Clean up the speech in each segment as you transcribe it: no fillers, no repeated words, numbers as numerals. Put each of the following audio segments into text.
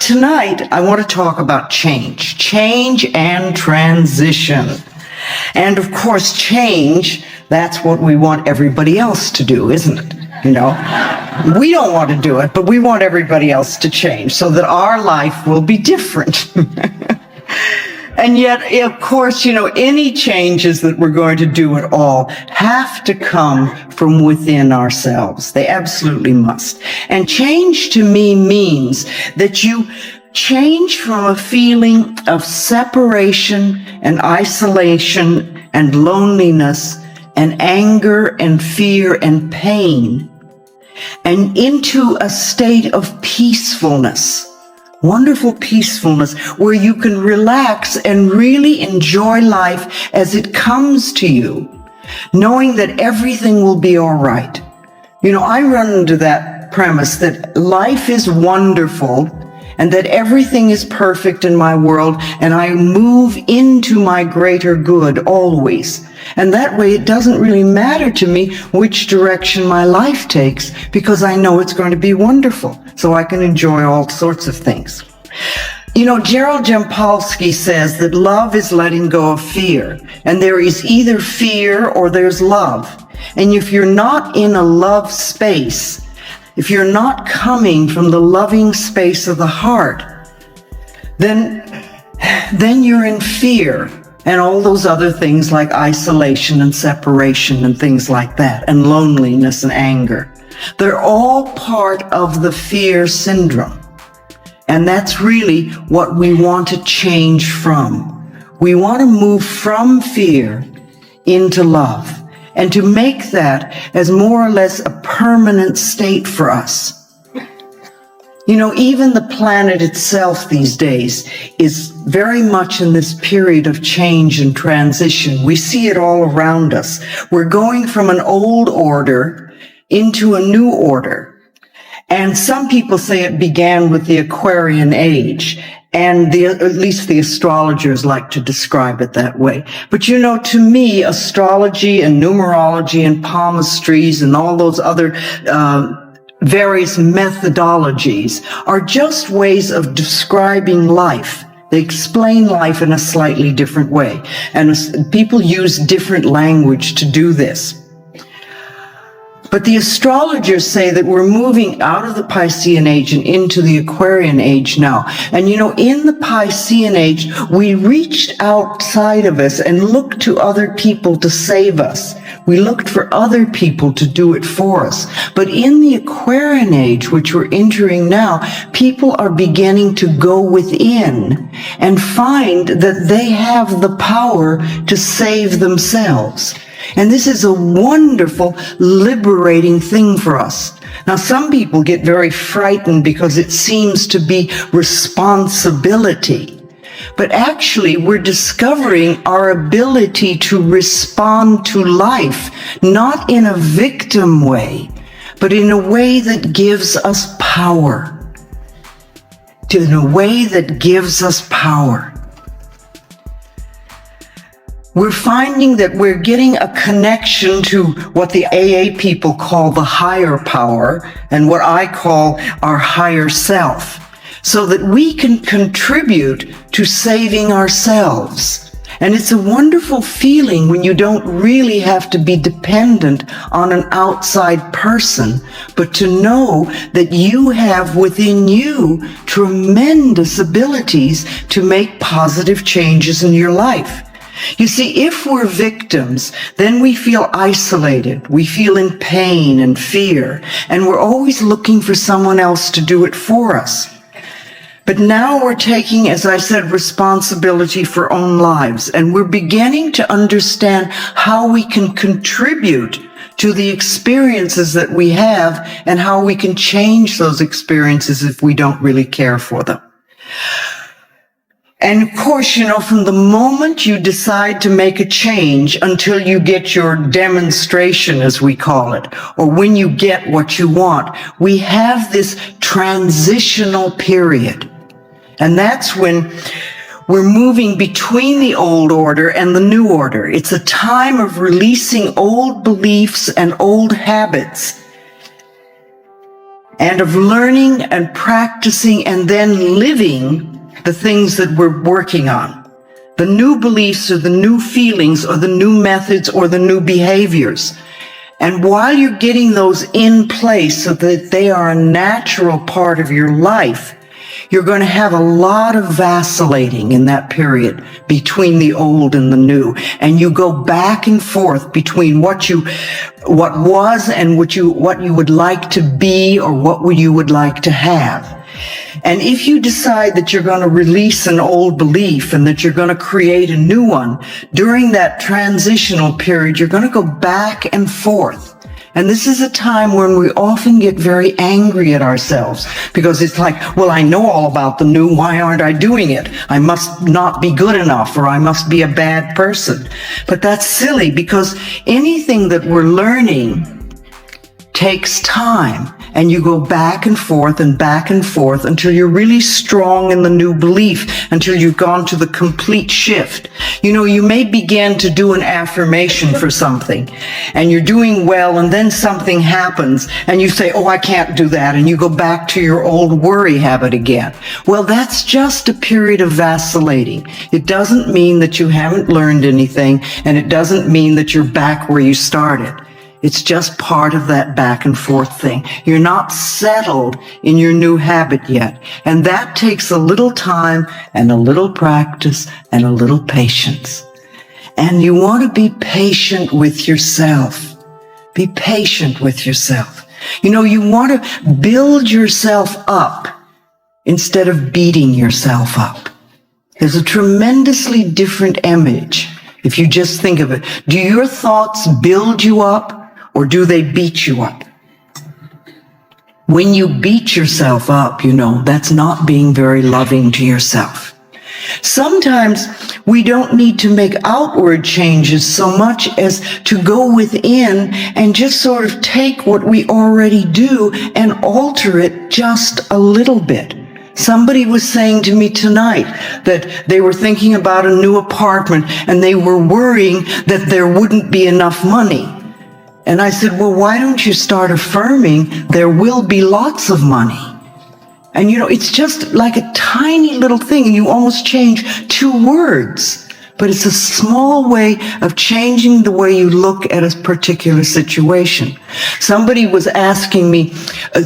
Tonight, I want to talk about change and transition. And of course, change, that's what we want everybody else to do, isn't it? You know, we don't want to do it, but we want everybody else to change so that our life will be different. And yet, of course, any changes that we're going to do at all have to come from within ourselves. They absolutely must. And change to me means that you change from a feeling of separation and isolation and loneliness and anger and fear and pain and into a state of peacefulness. Wonderful peacefulness where you can relax and really enjoy life as it comes to you, knowing that everything will be all right. I run into that premise that life is wonderful and that everything is perfect in my world, and I move into my greater good always. And that way it doesn't really matter to me which direction my life takes, because I know it's going to be wonderful, so I can enjoy all sorts of things. Gerald Jampolsky says that love is letting go of fear, and there is either fear or there's love. And if you're not in a love space, if you're not coming from the loving space of the heart, then you're in fear and all those other things like isolation and separation and things like that, and loneliness and anger. They're all part of the fear syndrome. And that's really what we want to change from. We want to move from fear into love, and to make that as more or less a permanent state for us. Even the planet itself these days is very much in this period of change and transition. We see it all around us. We're going from an old order into a new order. And some people say it began with the Aquarian age, and at least the astrologers like to describe it that way. But to me, astrology and numerology and palmistries and all those other various methodologies are just ways of describing life. They explain life in a slightly different way, and people use different language to do this. But the astrologers say that we're moving out of the Piscean age and into the Aquarian age now. And in the Piscean age, we reached outside of us and looked to other people to save us. We looked for other people to do it for us. But in the Aquarian age, which we're entering now, people are beginning to go within and find that they have the power to save themselves. And this is a wonderful, liberating thing for us. Now, some people get very frightened because it seems to be responsibility. But actually, we're discovering our ability to respond to life, not in a victim way, but in a way that gives us power. In a way that gives us power. We're finding that we're getting a connection to what the AA people call the higher power and what I call our higher self, so that we can contribute to saving ourselves. And it's a wonderful feeling when you don't really have to be dependent on an outside person, but to know that you have within you tremendous abilities to make positive changes in your life. You see, if we're victims, then we feel isolated, we feel in pain and fear, and we're always looking for someone else to do it for us. But now we're taking, as I said, responsibility for our own lives, and we're beginning to understand how we can contribute to the experiences that we have and how we can change those experiences if we don't really care for them. And of course, from the moment you decide to make a change until you get your demonstration, as we call it, or when you get what you want, we have this transitional period. And that's when we're moving between the old order and the new order. It's a time of releasing old beliefs and old habits and of learning and practicing and then living the things that we're working on. The new beliefs or the new feelings or the new methods or the new behaviors. And while you're getting those in place so that they are a natural part of your life, you're going to have a lot of vacillating in that period between the old and the new. And you go back and forth between what was and what you would like to be or what you would like to have. And if you decide that you're going to release an old belief and that you're going to create a new one, during that transitional period, you're going to go back and forth. And this is a time when we often get very angry at ourselves because it's like, well, I know all about the new. Why aren't I doing it? I must not be good enough, or I must be a bad person. But that's silly, because anything that we're learning takes time, and you go back and forth until you're really strong in the new belief, until you've gone to the complete shift. You know, you may begin to do an affirmation for something and you're doing well, and then something happens and you say, oh, I can't do that, and you go back to your old worry habit again. Well, that's just a period of vacillating. It doesn't mean that you haven't learned anything, and it doesn't mean that you're back where you started. It's just part of that back and forth thing. You're not settled in your new habit yet. And that takes a little time and a little practice and a little patience. And you want to be patient with yourself. Be patient with yourself. You know, you want to build yourself up instead of beating yourself up. There's a tremendously different image if you just think of it. Do your thoughts build you up, or do they beat you up? When you beat yourself up, you know, that's not being very loving to yourself. Sometimes we don't need to make outward changes so much as to go within and just sort of take what we already do and alter it just a little bit. Somebody was saying to me tonight that they were thinking about a new apartment and they were worrying that there wouldn't be enough money. And I said, well, why don't you start affirming there will be lots of money? And you know, it's just like a tiny little thing, and you almost change 2 words. But it's a small way of changing the way you look at a particular situation. Somebody was asking me,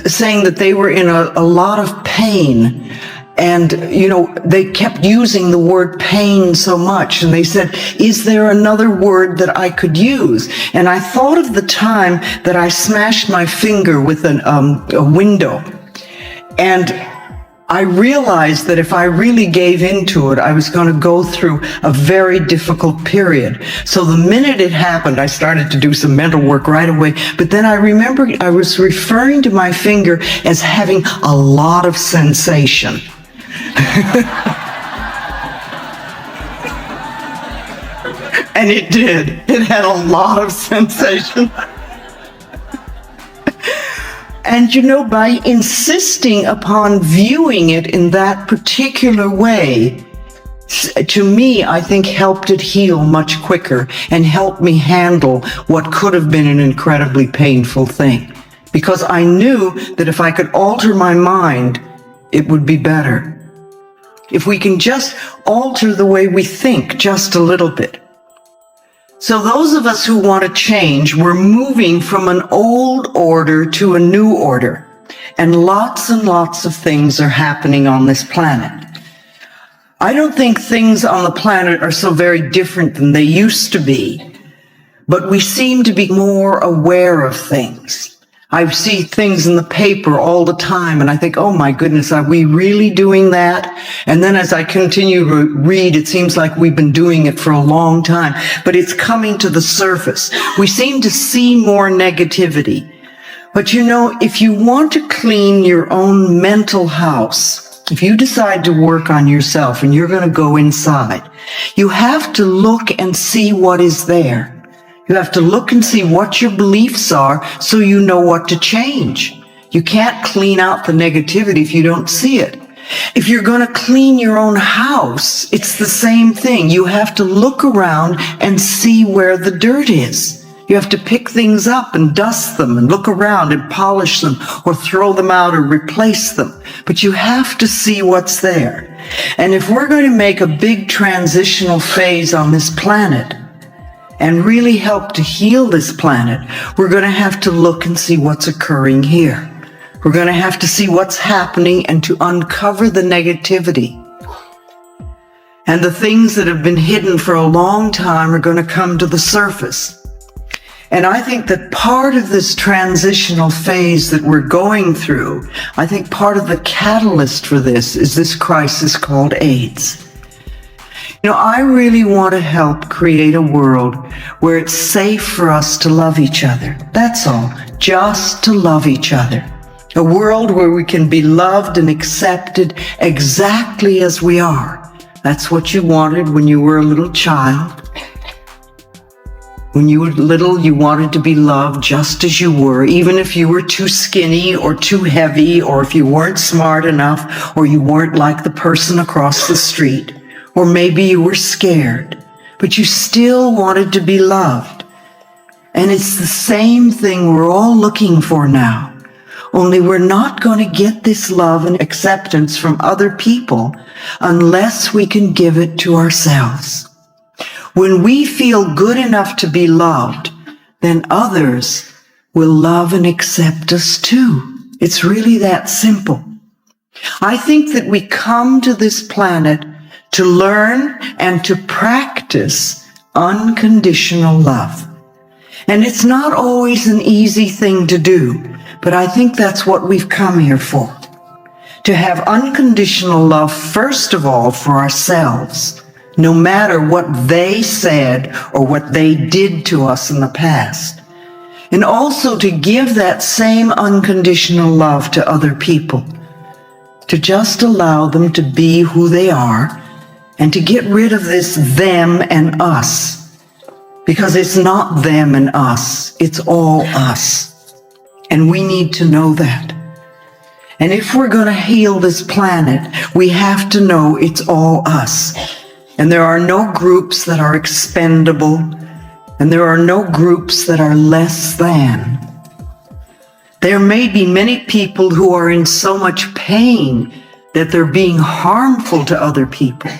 saying that they were in a lot of pain. And, you know, they kept using the word pain so much. And they said, is there another word that I could use? And I thought of the time that I smashed my finger with a window. And I realized that if I really gave into it, I was going to go through a very difficult period. So the minute it happened, I started to do some mental work right away. But then I remembered I was referring to my finger as having a lot of sensation. And it did. It had a lot of sensation. And you know, by insisting upon viewing it in that particular way, to me, I think helped it heal much quicker and helped me handle what could have been an incredibly painful thing. Because I knew that if I could alter my mind, it would be better. If we can just alter the way we think just a little bit. So those of us who want to change, we're moving from an old order to a new order. And lots of things are happening on this planet. I don't think things on the planet are so very different than they used to be, but we seem to be more aware of things. I see things in the paper all the time, and I think, oh my goodness, are we really doing that? And then as I continue to read, it seems like we've been doing it for a long time, but it's coming to the surface. We seem to see more negativity. But you know, if you want to clean your own mental house, if you decide to work on yourself and you're going to go inside, you have to look and see what is there. You have to look and see what your beliefs are so you know what to change. You can't clean out the negativity if you don't see it. If you're going to clean your own house, it's the same thing. You have to look around and see where the dirt is. You have to pick things up and dust them and look around and polish them or throw them out or replace them. But you have to see what's there. And if we're going to make a big transitional phase on this planet and really help to heal this planet, we're going to have to look and see what's occurring here. We're going to have to see what's happening and to uncover the negativity. And the things that have been hidden for a long time are going to come to the surface. And I think that part of this transitional phase that we're going through, I think part of the catalyst for this is this crisis called AIDS. I really want to help create a world where it's safe for us to love each other. That's all, just to love each other. A world where we can be loved and accepted exactly as we are. That's what you wanted when you were a little child. When you were little, you wanted to be loved just as you were, even if you were too skinny or too heavy, or if you weren't smart enough, or you weren't like the person across the street, or maybe you were scared, but you still wanted to be loved. And it's the same thing we're all looking for now, only we're not going to get this love and acceptance from other people unless we can give it to ourselves. When we feel good enough to be loved, then others will love and accept us too. It's really that simple. I think that we come to this planet to learn and to practice unconditional love. And it's not always an easy thing to do, but I think that's what we've come here for. To have unconditional love, first of all, for ourselves, no matter what they said or what they did to us in the past. And also to give that same unconditional love to other people, to just allow them to be who they are and to get rid of this them and us, because it's not them and us, it's all us. And we need to know that. And if we're going to heal this planet, we have to know it's all us. And there are no groups that are expendable, and there are no groups that are less than. There may be many people who are in so much pain that they're being harmful to other people.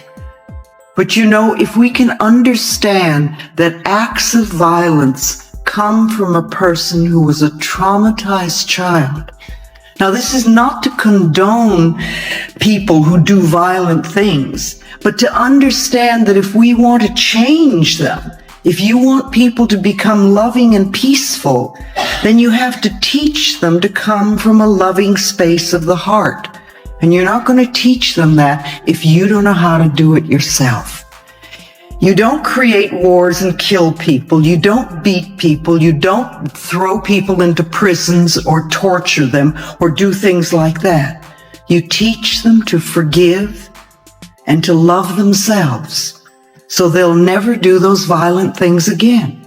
But if we can understand that acts of violence come from a person who was a traumatized child. Now, this is not to condone people who do violent things, but to understand that if we want to change them, if you want people to become loving and peaceful, then you have to teach them to come from a loving space of the heart. And you're not going to teach them that if you don't know how to do it yourself. You don't create wars and kill people. You don't beat people. You don't throw people into prisons or torture them or do things like that. You teach them to forgive and to love themselves so they'll never do those violent things again.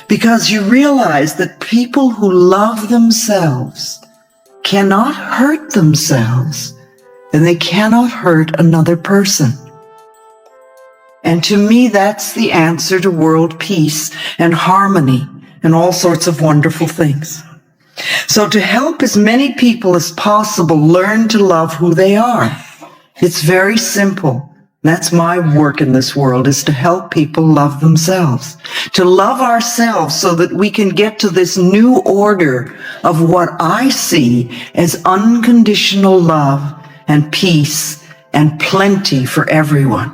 Because you realize that people who love themselves cannot hurt themselves and they cannot hurt another person. And to me, that's the answer to world peace and harmony and all sorts of wonderful things. So to help as many people as possible learn to love who they are, it's very simple. That's my work in this world, is to help people love themselves, to love ourselves so that we can get to this new order of what I see as unconditional love and peace and plenty for everyone.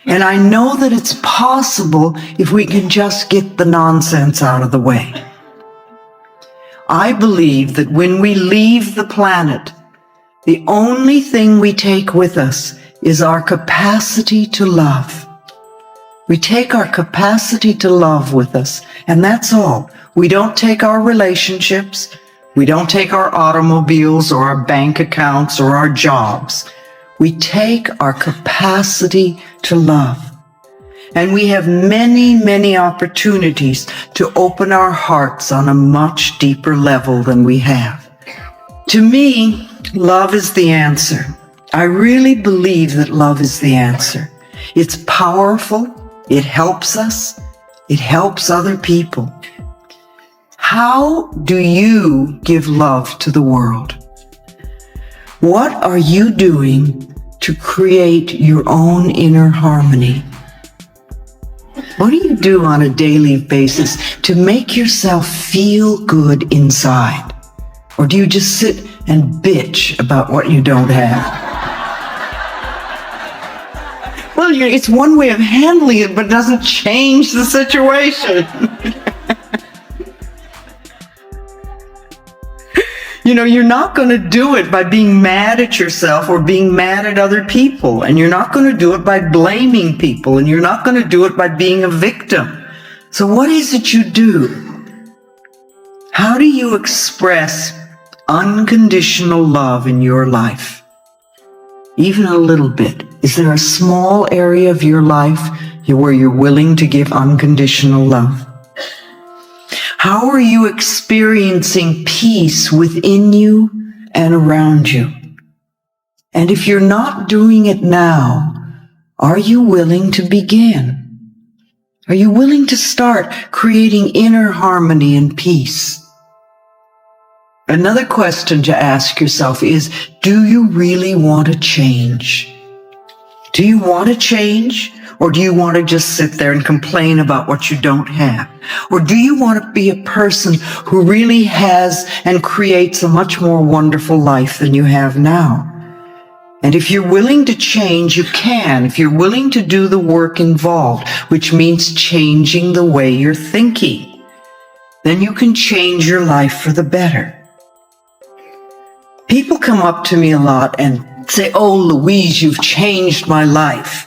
And I know that it's possible if we can just get the nonsense out of the way. I believe that when we leave the planet, the only thing we take with us is our capacity to love. We take our capacity to love with us, and that's all. We don't take our relationships. We don't take our automobiles or our bank accounts or our jobs. We take our capacity to love. And we have many, many opportunities to open our hearts on a much deeper level than we have. To me, love is the answer. I really believe that love is the answer. It's powerful. It helps us. It helps other people. How do you give love to the world? What are you doing to create your own inner harmony? What do you do on a daily basis to make yourself feel good inside? Or do you just sit and bitch about what you don't have? Well, it's one way of handling it, but it doesn't change the situation. You're not going to do it by being mad at yourself or being mad at other people. And you're not going to do it by blaming people. And you're not going to do it by being a victim. So what is it you do? How do you express unconditional love in your life? Even a little bit. Is there a small area of your life where you're willing to give unconditional love? How are you experiencing peace within you and around you? And if you're not doing it now, are you willing to begin? Are you willing to start creating inner harmony and peace? Another question to ask yourself is, do you really want to change? Do you want to change? Or do you want to just sit there and complain about what you don't have? Or do you want to be a person who really has and creates a much more wonderful life than you have now? And if you're willing to change, you can. If you're willing to do the work involved, which means changing the way you're thinking, then you can change your life for the better. People come up to me a lot and say, "Oh, Louise, you've changed my life."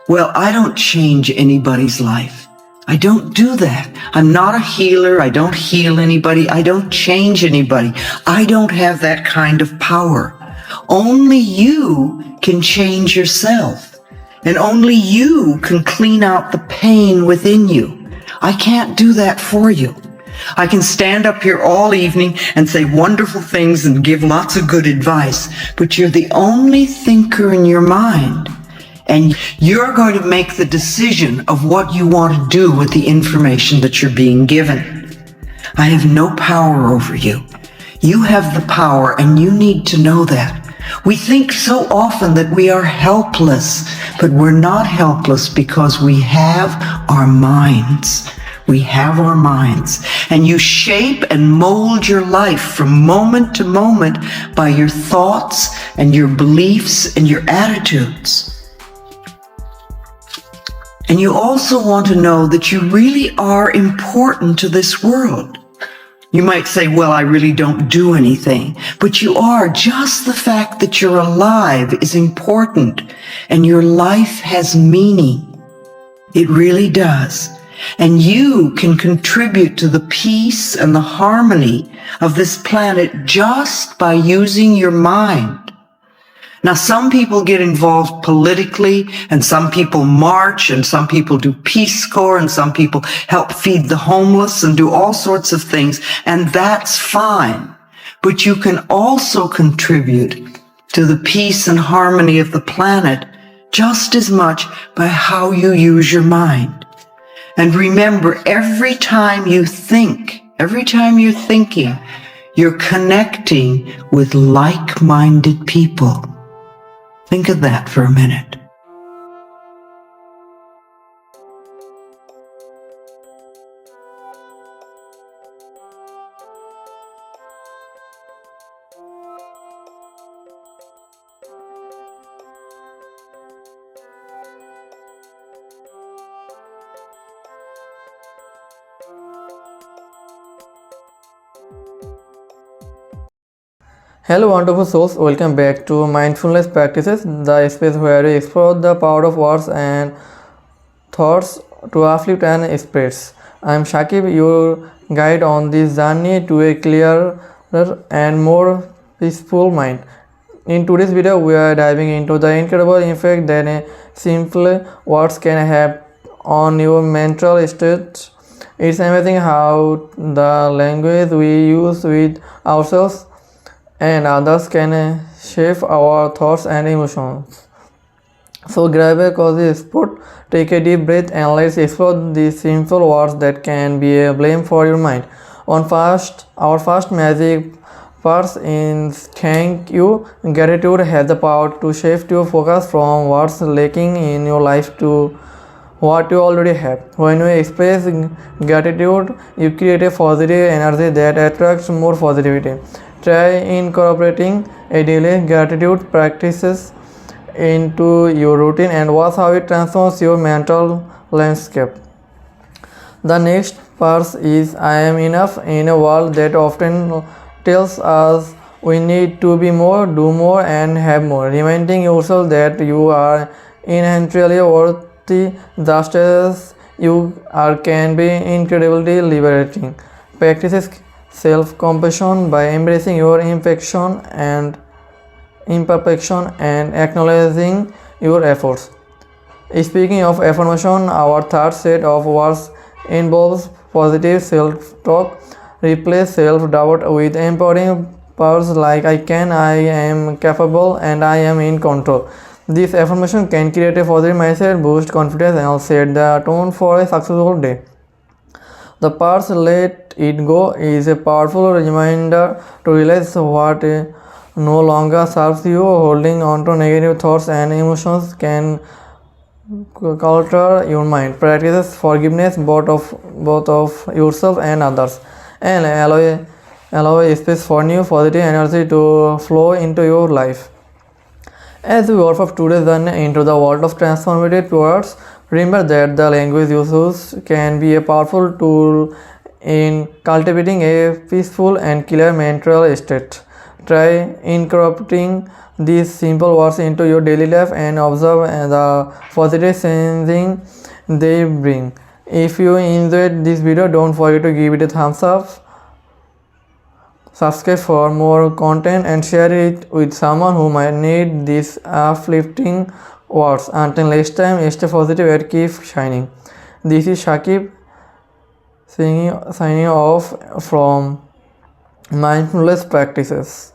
Well, I don't change anybody's life. I don't do that. I'm not a healer. I don't heal anybody. I don't change anybody. I don't have that kind of power. Only you can change yourself. And only you can clean out the pain within you. I can't do that for you. I can stand up here all evening and say wonderful things and give lots of good advice, but you're the only thinker in your mind. And you're going to make the decision of what you want to do with the information that you're being given. I have no power over you. You have the power, and you need to know that. We think so often that we are helpless, but we're not helpless because we have our minds. We have our minds. And you shape and mold your life from moment to moment by your thoughts and your beliefs and your attitudes. And you also want to know that you really are important to this world. You might say, "Well, I really don't do anything." But you are. Just the fact that you're alive is important, and your life has meaning. It really does. And you can contribute to the peace and the harmony of this planet just by using your mind. Now, some people get involved politically, and some people march, and some people do Peace Corps, and some people help feed the homeless and do all sorts of things, and that's fine. But you can also contribute to the peace and harmony of the planet just as much by how you use your mind. And remember, every time you think, every time you're thinking, you're connecting with like-minded people. Think of that for a minute. Hello wonderful souls, welcome back to Mindfulness Practices, the space where we explore the power of words and thoughts to uplift and express. I am Shakib, your guide on this journey to a clearer and more peaceful mind. In today's video, we are diving into the incredible impact that a simple words can have on your mental state. It's amazing how the language we use with ourselves and others can shape our thoughts and emotions. So grab a cozy spot, take a deep breath, and let's explore these simple words that can be a blame for your mind. Our first magic verse in thank you. Gratitude has the power to shift your focus from what's lacking in your life to what you already have. When you express gratitude, you create a positive energy that attracts more positivity. Try incorporating a daily gratitude practices into your routine and watch how it transforms your mental landscape. The next verse is I am enough in a world that often tells us we need to be more, do more, and have more. Reminding yourself that you are inherently worthy just as you are can be incredibly liberating. Practice self-compassion by embracing your imperfection and acknowledging your efforts. Speaking of affirmation, our third set of words involves positive self-talk. Replace self-doubt with empowering words like I can, I am capable, and I am in control. This affirmation can create a positive mindset, boost confidence, and set the tone for a successful day. The parts let it go is a powerful reminder to realize what no longer serves you. Holding on to negative thoughts and emotions can culture your mind. Practice forgiveness both of yourself and others, and allow a space for new positive energy to flow into your life. As we wrap up today's journey into the world of transformative words, remember that the language you use can be a powerful tool in cultivating a peaceful and clear mental state. Try incorporating these simple words into your daily life and observe the positive sensing they bring. If you enjoyed this video, don't forget to give it a thumbs up, subscribe for more content, and share it with someone who might need these uplifting words. Until next time, stay positive and keep shining. This is Shakib signing off from Mindfulness Practices.